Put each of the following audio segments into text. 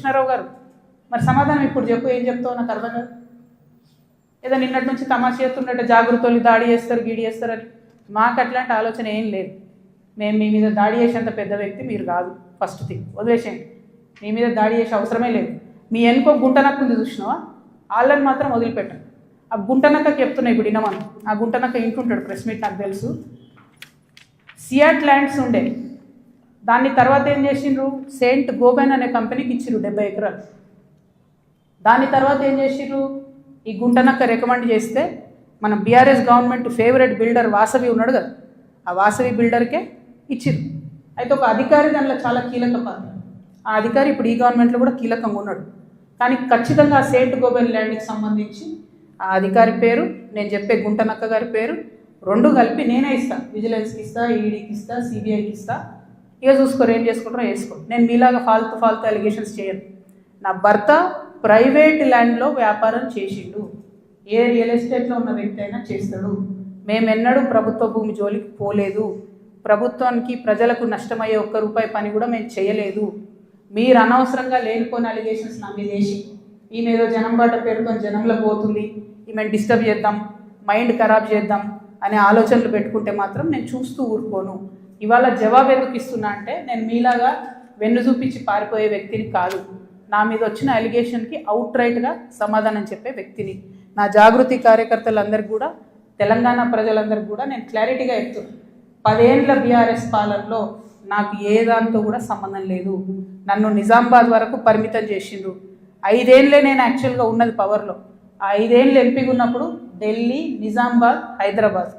కృష్ణారావు గారు. మరి సమాధానం ఇప్పుడు చెప్పు, ఏం చెప్తావు నాకు అర్థం కాదు. ఏదో నిన్నటి నుంచి తమాషా చేస్తున్నట్టు జాగృతలు దాడి చేస్తారు గీడి చేస్తారని. మాకు అట్లాంటి ఆలోచన ఏం లేదు. మేము మీ మీద దాడి చేసేంత పెద్ద వ్యక్తి మీరు కాదు. ఫస్ట్ థింగ్ వదిలేసేయండి. మీ మీద దాడి చేసే అవసరమే లేదు. మీ ఎన్నుకో గుంటనక్క ఉంది చూసినావా, వాళ్ళని మాత్రం వదిలిపెట్టండి. ఆ గుంటనక్కకి చెప్తున్నాయి ఇప్పుడు ఇనమను. ఆ గుంటనక్క ఇంటుంటాడు ప్రెస్ మీట్, నాకు తెలుసు. సియాట్ ల్యాండ్స్ ఉండే, దాన్ని తర్వాత ఏం చేసిండ్రు, సెయింట్ గోబెన్ అనే కంపెనీకి ఇచ్చిర్రు 70 ఎకరాలు. దాని తర్వాత ఏం చేసిర్రు, ఈ గుంటనక్క రికమెండ్ చేస్తే మన BRS government favourite builder Vasavi ఉన్నాడు కదా, ఆ వాసవి బిల్డర్కే ఇచ్చిర్రు. అయితే ఒక అధికారి దానిలో చాలా కీలక పాత్ర. ఆ అధికారి ఇప్పుడు ఈ గవర్నమెంట్లో కూడా కీలకంగా ఉన్నాడు. కానీ ఖచ్చితంగా ఆ సెయింట్ గోబెన్ ల్యాండ్కి సంబంధించి ఆ అధికారి పేరు, నేను చెప్పే గుంటనక్క గారి పేరు రెండు కలిపి నేనే ఇస్తా. విజిలెన్స్కి ఇస్తా, ఈడీకి ఇస్తా, సిబిఐకి ఇస్తా. ఇక చూసుకోరు, ఏం చేసుకుంటారో వేసుకో. నేను మీలాగా ఫాల్తు అలిగేషన్స్ చేయను. నా భర్త ప్రైవేట్ ల్యాండ్లో వ్యాపారం చేసిండు. ఏ రియల్ ఎస్టేట్లో ఉన్న వ్యక్తి అయినా చేస్తాడు. మేమెన్నడూ ప్రభుత్వ భూమి జోలికి పోలేదు. ప్రభుత్వానికి ప్రజలకు నష్టమయ్యే ₹1 పని కూడా మేము చేయలేదు. మీరు అనవసరంగా లేనిపోయిన అలిగేషన్స్ నా మీద వేసి ఈమె ఏదో జనం బాట పేరుతో జనంలో పోతుంది, ఈమెను డిస్టర్బ్ చేద్దాం, మైండ్ ఖరాబ్ చేద్దాం అనే ఆలోచనలు పెట్టుకుంటే మాత్రం నేను చూస్తూ ఊరుకోను. ఇవాళ జవాబు ఎందుకు ఇస్తున్నా అంటే, నేను మీలాగా వెన్ను చూపించి పారిపోయే వ్యక్తిని కాదు. నా మీద వచ్చిన అలిగేషన్కి అవుట్ రైట్గా సమాధానం చెప్పే వ్యక్తిని. నా జాగృతి కార్యకర్తలందరికీ కూడా, తెలంగాణ ప్రజలందరికీ కూడా నేను క్లారిటీగా చెప్తున్నాను. 10 ఏళ్ళ బీఆర్ఎస్ పాలనలో నాకు ఏ దాంతో కూడా సంబంధం లేదు. నన్ను నిజామాబాద్ వరకు పరిమితం చేసిండ్రు. 5 ఏళ్ళే నేను యాక్చువల్గా ఉన్నది పవర్లో. ఆ 5 ఏళ్ళు ఎంపీగా ఉన్నప్పుడు ఢిల్లీ, నిజామాబాద్, హైదరాబాద్.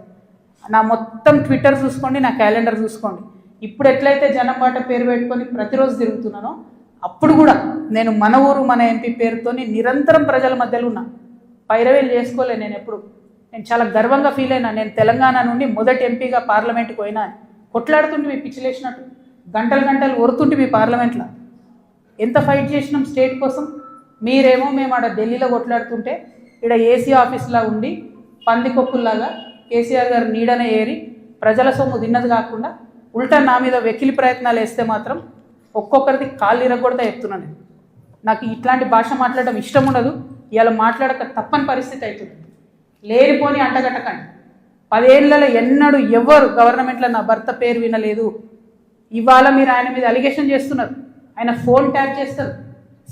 నా మొత్తం ట్విట్టర్ చూసుకోండి, నా క్యాలెండర్ చూసుకోండి. ఇప్పుడు ఎట్లయితే జనం బాట పేరు పెట్టుకొని ప్రతిరోజు తిరుగుతున్నానో, అప్పుడు కూడా నేను మన ఊరు మన ఎంపీ పేరుతో నిరంతరం ప్రజల మధ్యలో ఉన్నా. పైరవేలు చేసుకోలే నేను ఎప్పుడు. నేను చాలా గర్వంగా ఫీల్ అయినా. నేను తెలంగాణ నుండి మొదటి ఎంపీగా పార్లమెంట్కి పోయినా. కొట్లాడుతుంటే మీ పిచ్చిలేసినట్టు గంటలు ఒరుతుంటే మీ పార్లమెంట్లో ఎంత ఫైట్ చేసినాం స్టేట్ కోసం. మీరేమో మేము ఆడ ఢిల్లీలో కొట్లాడుతుంటే ఇక్కడ ఏసీ ఆఫీస్లా ఉండి పందికొప్పుల్లాగా కేసీఆర్ గారు నీడనే ఏరి ప్రజల సొమ్ము తిన్నది కాకుండా ఉల్టా నా మీద వెకిలి ప్రయత్నాలు వేస్తే మాత్రం ఒక్కొక్కరిది కాళ్ళు ఇరగొడతా చెప్తున్నాను. నాకు ఇట్లాంటి భాష మాట్లాడడం ఇష్టం ఉండదు. ఇవాళ మాట్లాడక తప్పని పరిస్థితి అవుతుంది. లేనిపోని అంటగట్టకండి. 10 ఏళ్లలో ఎన్నడూ ఎవరు గవర్నమెంట్లో నా భర్త పేరు వినలేదు. ఇవాళ మీరు ఆయన మీద అలిగేషన్ చేస్తున్నారు. ఆయన ఫోన్ ట్యాప్ చేస్తారు.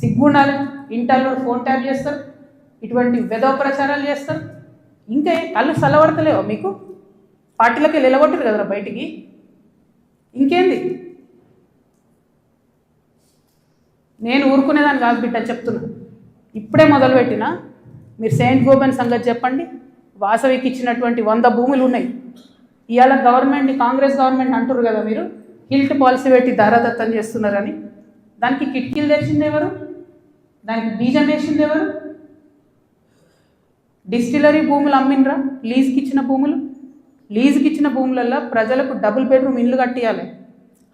సిగ్గుండాలి, ఇంటర్లో ఫోన్ ట్యాప్ చేస్తారు, ఇటువంటి వెధవ ప్రచారాలు చేస్తారు. ఇంకా కళ్ళు చల్లబడతలేవా మీకు? పార్టీలకి నిలబొట్టరు కదరా బయటికి. ఇంకేంది? నేను ఊరుకునేదాన్ని కాదు బిడ్డ, చెప్తున్నా. ఇప్పుడే మొదలుపెట్టినా. మీరు సెయింట్ గోబెన్ సంగతి చెప్పండి. వాసవికి ఇచ్చినటువంటి 100 భూములు ఉన్నాయి. ఇవాళ గవర్నమెంట్ని, కాంగ్రెస్ గవర్నమెంట్ అంటున్నారు కదా మీరు, హిల్ట్ పాలసీ పెట్టి దారాదత్తం చేస్తున్నారని. దానికి కిటికీలు తెచ్చింది ఎవరు? దానికి బీజం వేసింది ఎవరు? డిస్టిలరీ భూములు అమ్మినరా? లీజుకి ఇచ్చిన భూములు. లీజుకి ఇచ్చిన భూములలో ప్రజలకు డబుల్ బెడ్రూమ్ ఇళ్ళు కట్టియాలి,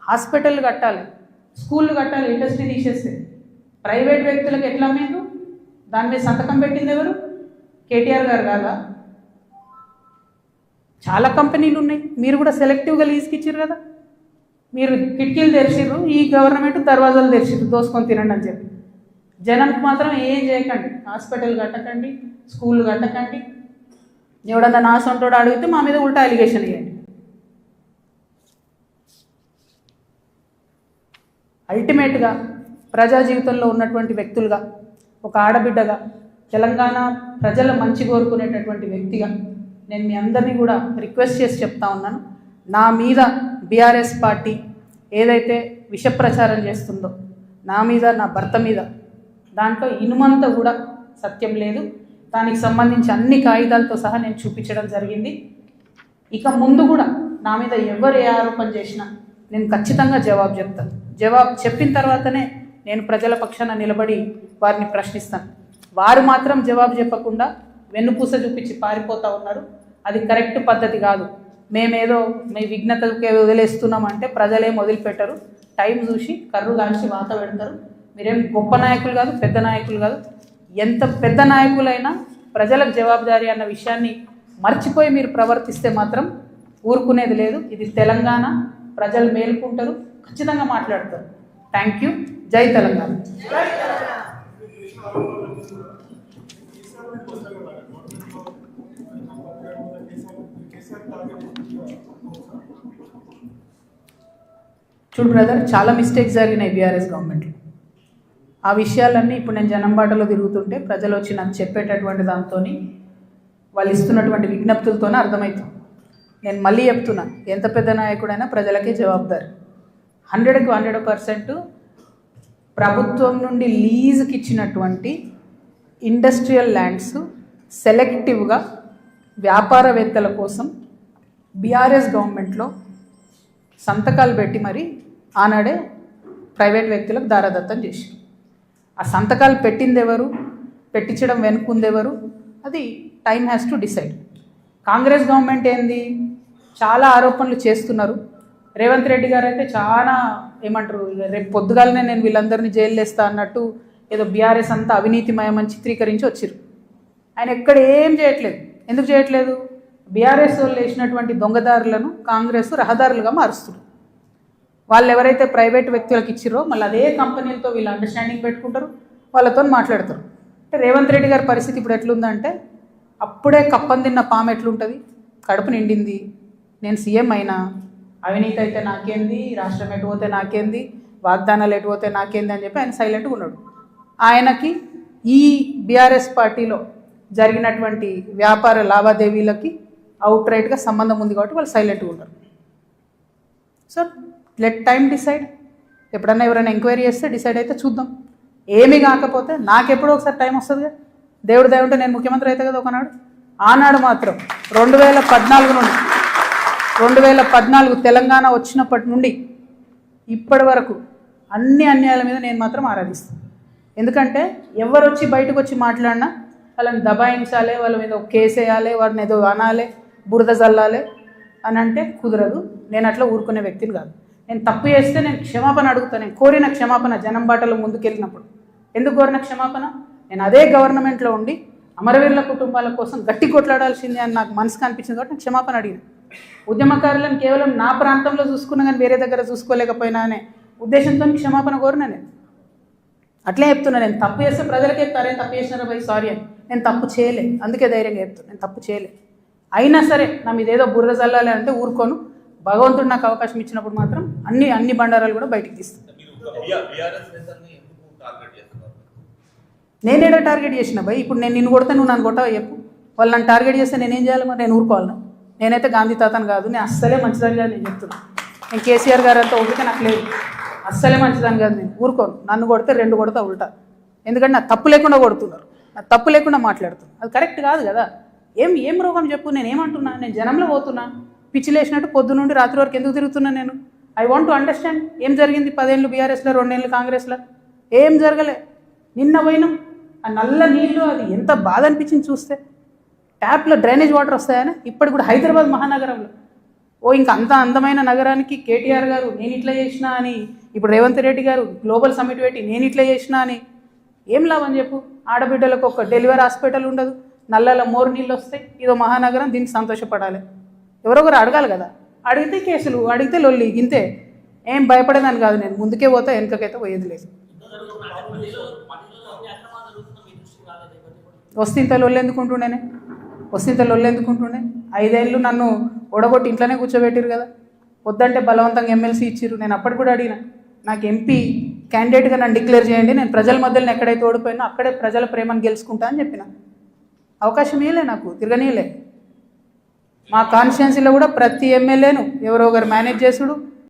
హాస్పిటల్ కట్టాలి, స్కూళ్ళు కట్టాలి. ఇండస్ట్రీ తీసేస్తే ప్రైవేట్ వ్యక్తులకు ఎట్లా అమ్మిండ్రు? దాని మీద సంతకం పెట్టింది ఎవరు? కేటీఆర్ గారు కాదా? చాలా కంపెనీలు ఉన్నాయి. మీరు కూడా సెలెక్టివ్గా లీజుకి ఇచ్చారు కదా. మీరు కిటికీలు తెరిచిర్రు, ఈ గవర్నమెంట్ దర్వాజాలు తెరిచిర్రు దోసుకొని తినండి అని చెప్పి. జనానికి మాత్రం ఏం చేయకండి. హాస్పిటల్ కట్టకండి, స్కూళ్ళు కట్టకండి. ఎవడన్నా నా సొంతోడు అడిగితే మా మీద ఉల్టా అలిగేషన్ ఇవ్వండి. అల్టిమేట్గా ప్రజా జీవితంలో ఉన్నటువంటి వ్యక్తులుగా, ఒక ఆడబిడ్డగా, తెలంగాణ ప్రజల మంచి కోరుకునేటటువంటి వ్యక్తిగా నేను మీ అందరినీ కూడా రిక్వెస్ట్ చేసి చెప్తా ఉన్నాను. నా మీద బీఆర్ఎస్ పార్టీ ఏదైతే విష ప్రచారం చేస్తుందో నా మీద, నా భర్త మీద, దాంట్లో ఇనుమంతా కూడా సత్యం లేదు. దానికి సంబంధించి అన్ని కాగితాలతో సహా నేను చూపించడం జరిగింది. ఇక ముందు కూడా నా మీద ఎవరు ఏ ఆరోపణ చేసినా నేను ఖచ్చితంగా జవాబు చెప్తాను. జవాబు చెప్పిన తర్వాతనే నేను ప్రజల పక్షాన నిలబడి వారిని ప్రశ్నిస్తాను. వారు మాత్రం జవాబు చెప్పకుండా వెన్నుపూస చూపించి పారిపోతూ ఉన్నారు. అది కరెక్ట్ పద్ధతి కాదు. మేమేదో మీ విఘ్నతకే వదిలేస్తున్నామంటే ప్రజలేం వదిలిపెట్టరు. టైం చూసి కర్రు కాల్చి వాత పెడతారు. మీరేం గొప్ప నాయకులు కాదు, పెద్ద నాయకులు కాదు. ఎంత పెద్ద నాయకులైనా ప్రజలకు జవాబుదారీ అన్న విషయాన్ని మర్చిపోయి మీరు ప్రవర్తిస్తే మాత్రం ఊరుకునేది లేదు. ఇది తెలంగాణ. ప్రజలు మేలుకుంటారు, ఖచ్చితంగా మాట్లాడతారు. Thank you. జై తెలంగాణ. చూడు బ్రదర్, చాలా మిస్టేక్స్ జరిగినాయి బీఆర్ఎస్ గవర్నమెంట్లో. ఆ విషయాలన్నీ ఇప్పుడు నేను జనం బాటలో తిరుగుతుంటే ప్రజలు వచ్చి నాకు చెప్పేటటువంటి దాంతో వాళ్ళు ఇస్తున్నటువంటి విజ్ఞప్తులతోనే అర్థమవుతుంది. నేను మళ్ళీ చెప్తున్నా, ఎంత పెద్ద నాయకుడైనా ప్రజలకే జవాబుదారి. 100కు 100% ప్రభుత్వం నుండి లీజుకి ఇచ్చినటువంటి ఇండస్ట్రియల్ ల్యాండ్స్ సెలెక్టివ్గా వ్యాపారవేత్తల కోసం బీఆర్ఎస్ గవర్నమెంట్లో సంతకాలు పెట్టి మరి ఆనాడే ప్రైవేట్ వ్యక్తులకు దారాదత్తం చేసి, ఆ సంతకాలు పెట్టింది ఎవరు, పెట్టించడం వెనుకుందెవరు, అది time has to decide. Congress government ఏంది, చాలా ఆరోపణలు చేస్తున్నారు. రేవంత్ రెడ్డి గారు అయితే చాలా ఏమంటారు, రేపు పొద్దుగాలనే నేను వీళ్ళందరినీ జైలు వేస్తా అన్నట్టు ఏదో బీఆర్ఎస్ అంతా అవినీతిమయమని చిత్రీకరించి వచ్చారు. ఆయన ఎక్కడ ఏం చేయట్లేదు. ఎందుకు చేయట్లేదు? బీఆర్ఎస్ వాళ్ళు వేసినటువంటి దొంగదారులను కాంగ్రెస్ రహదారులుగా మారుస్తుంది. వాళ్ళు ఎవరైతే ప్రైవేట్ వ్యక్తులకు ఇచ్చిరో మళ్ళీ అదే కంపెనీలతో వీళ్ళు అండర్స్టాండింగ్ పెట్టుకుంటారు, వాళ్ళతో మాట్లాడతారు. అంటే రేవంత్ రెడ్డి గారి పరిస్థితి ఇప్పుడు ఎట్లుందంటే, అప్పుడే కప్పం తిన్న పాము ఎట్లుంటుంది, కడుపు నిండింది, నేను సీఎం అయినా, అవినీతి అయితే నాకేంది, రాష్ట్రం ఎటు పోతే నాకేంది, వాగ్దానాలు ఎటు పోతే నాకేంది అని చెప్పి ఆయన సైలెంట్గా ఉన్నాడు. ఆయనకి ఈ బీఆర్ఎస్ పార్టీలో జరిగినటువంటి వ్యాపార లావాదేవీలకి అవుట్ రైట్గా సంబంధం ఉంది కాబట్టి వాళ్ళు సైలెంట్గా ఉంటారు. So let time decide. ఎప్పుడన్నా ఎవరైనా ఎంక్వైరీ చేస్తే డిసైడ్ అయితే చూద్దాం. ఏమీ కాకపోతే నాకెప్పుడో ఒకసారి టైం వస్తుందిగా, దేవుడు దయ ఉంటే నేను ముఖ్యమంత్రి అయితే కదా ఒకనాడు. ఆనాడు మాత్రం 2014 తెలంగాణ వచ్చినప్పటి నుండి ఇప్పటి వరకు అన్ని అన్యాయాల మీద నేను మాత్రం ఆరాధిస్తాను. ఎందుకంటే ఎవరు వచ్చి బయటకు వచ్చి మాట్లాడినా వాళ్ళని దబాయించాలి, వాళ్ళ మీద ఒక కేసు వేయాలి, వారిని ఏదో అనాలి, బురద జల్లాలి అని అంటే కుదరదు. నేను అట్లా ఊరుకునే వ్యక్తిని కాదు. నేను తప్పు చేస్తే నేను క్షమాపణ అడుగుతాను. నేను కోరిన క్షమాపణ జనం బాటలో ముందుకెళ్ళినప్పుడు. ఎందుకు కోరిన క్షమాపణ? నేను అదే గవర్నమెంట్లో ఉండి అమరవీరుల కుటుంబాల కోసం గట్టి కొట్లాడాల్సిందే అని నాకు మనసుకు అనిపించింది కాబట్టి నేను క్షమాపణ అడిగిన. ఉద్యమకారులను కేవలం నా ప్రాంతంలో చూసుకున్నా కానీ వేరే దగ్గర చూసుకోలేకపోయినా అనే ఉద్దేశంతో క్షమాపణ కోరిన. అట్లే చెప్తున్నా, నేను తప్పు చేస్తే ప్రజలకే చెప్తారే తప్పు చేసినారా భయ్ సారీ అని. నేను తప్పు చేయలే, అందుకే ధైర్యంగా చెప్తాను నేను తప్పు చేయలే. అయినా సరే నా మీద ఏదో బుర్ర చల్లాలి అంటే ఊరుకోను. భగవంతుడు నాకు అవకాశం ఇచ్చినప్పుడు మాత్రం అన్ని బండారాలు కూడా బయటికి తీస్తాను. నేనేదో టార్గెట్ చేసిన భయ్, ఇప్పుడు నేను నిన్ను కొడితే నువ్వు నన్ను కొట్టావు చెప్పు. వాళ్ళు నన్ను టార్గెట్ చేస్తే నేనేం చేయాలి మరి? నేను ఊరుకోవాలను? నేనైతే గాంధీ తాతను కాదు, నేను అస్సలే మంచిదని కాదు నేను చెప్తున్నాను. నేను కేసీఆర్ గారు అంతా ఓపిక నాకు లేదు, అస్సలే మంచిదని కాదు. నేను ఊరుకోను. నన్ను కొడితే 2 కొడతా ఉల్టా. ఎందుకంటే నా తప్పు లేకుండా కొడుతున్నారు, నా తప్పు లేకుండా మాట్లాడుతున్నారు. అది కరెక్ట్ కాదు కదా. ఏం రోగం చెప్పు? నేను ఏమంటున్నా? నేను జనంలో పోతున్నా, పిచ్చి లేచినట్టు పొద్దు నుండి రాత్రి వరకు ఎందుకు తిరుగుతున్నా నేను? ఐ వాంట్ టు అండర్స్టాండ్ ఏం జరిగింది. 10 ఏళ్ళు బీఆర్ఎస్లో, 2 ఏళ్ళు కాంగ్రెస్లో ఏం జరగలే. నిన్న పోయినాం, ఆ నల్ల నీళ్ళు అది ఎంత బాధ అనిపించింది చూస్తే. ట్యాప్లో డ్రైనేజ్ వాటర్ వస్తాయని ఇప్పటికి కూడా హైదరాబాద్ మహానగరంలో ఇంకా అంత అందమైన నగరానికి కేటీఆర్ గారు నేను ఇట్లా చేసినా అని, ఇప్పుడు రేవంత్ రెడ్డి గారు గ్లోబల్ సమిట్ పెట్టి నేను ఇట్లా చేసినా అని ఏం లాభం చెప్పు? ఆడబిడ్డలకు ఒక డెలివరీ హాస్పిటల్ ఉండదు, నల్లలో మోరు నీళ్ళు వస్తాయి, ఇదో మహానగరం, దీనికి సంతోషపడాలి. ఎవరొకరు అడగాలి కదా. అడిగితే కేసులు, అడిగితే లొల్లి, ఇంతే. ఏం భయపడేదాన్ని కాదు నేను. ముందుకే పోతా, వెనుకకైతే పోయేది లేదు. వస్తే లొల్లు ఎందుకుంటుండే? 5 ఏళ్ళు నన్ను ఓడగొట్టి ఇంట్లోనే కూర్చోబెట్టిరు కదా. వద్దంటే బలవంతంగా ఎమ్మెల్సీ ఇచ్చిర్రు. నేను అప్పటికి కూడా అడిగిన, నాకు ఎంపీ క్యాండిడేట్గా నన్ను డిక్లేర్ చేయండి, నేను ప్రజల మధ్యలో ఎక్కడైతే ఓడిపోయినా అక్కడే ప్రజల ప్రేమను గెలుచుకుంటా అని చెప్పిన. అవకాశం ఇవ్వలే, నాకు తిరగనీయలే. మా కాన్స్టిట్యున్సీలో కూడా ప్రతి ఎమ్మెల్యేను ఎవరో ఒకరు మేనేజ్ చేసుడు,